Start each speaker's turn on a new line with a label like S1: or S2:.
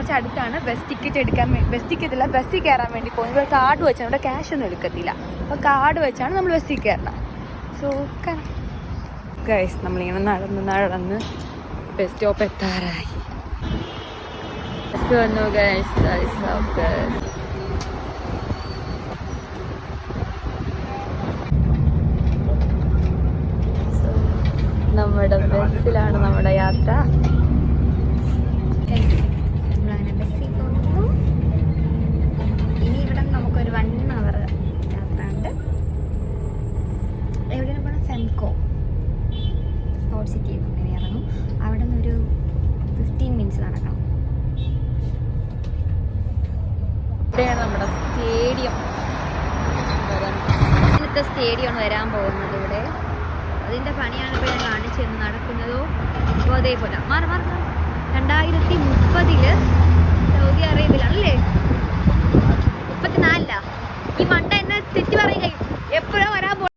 S1: കുറച്ച് അടുത്താണ്. Bus ticket ബസ്സിൽ കയറാൻ വേണ്ടി പോകുന്നത്. ഇവിടെ കാർഡ് വെച്ചാണ്, ഇവിടെ ക്യാഷ് ഒന്നും എടുക്കത്തില്ല. അപ്പോൾ കാർഡ് വെച്ചാണ് നമ്മൾ ബസ്സിൽ കയറണം. സോ ഗൈസ് നമ്മളിങ്ങനെ നടന്ന് ബസ് സ്റ്റോപ്പ് എത്താറായി. നമ്മുടെ ബസ്സിലാണ് നമ്മുടെ യാത്ര. നമ്മളങ്ങനെ ബസ്സിൽ പോകുന്നു. ഇനി ഇവിടെ നമുക്കൊരു 1 hour യാത്ര ഉണ്ട്. എവിടെയാണ് പോകണം? ഫെംകോ സ്പോർട്സ് സിറ്റി അങ്ങനെ ഇറങ്ങും. അവിടെ നിന്നൊരു 15 minutes നടക്കണം. ഇവിടെയാണ് നമ്മുടെ സ്റ്റേഡിയം. ഇന്നത്തെ സ്റ്റേഡിയം വരാൻ പോകുന്നത് ഇവിടെ. അതിൻ്റെ പണിയാണ് ഇപ്പോൾ ഞാൻ കാണിച്ചു നടക്കുന്നതോ. അപ്പോൾ അതേപോലെ 2030 സൗദി അറേബ്യയിലാണല്ലേ? 34 ഈ മണ്ട എന്നെ തെറ്റി പറയുക എപ്പോഴാണ് വരാൻ പോകുന്നത്.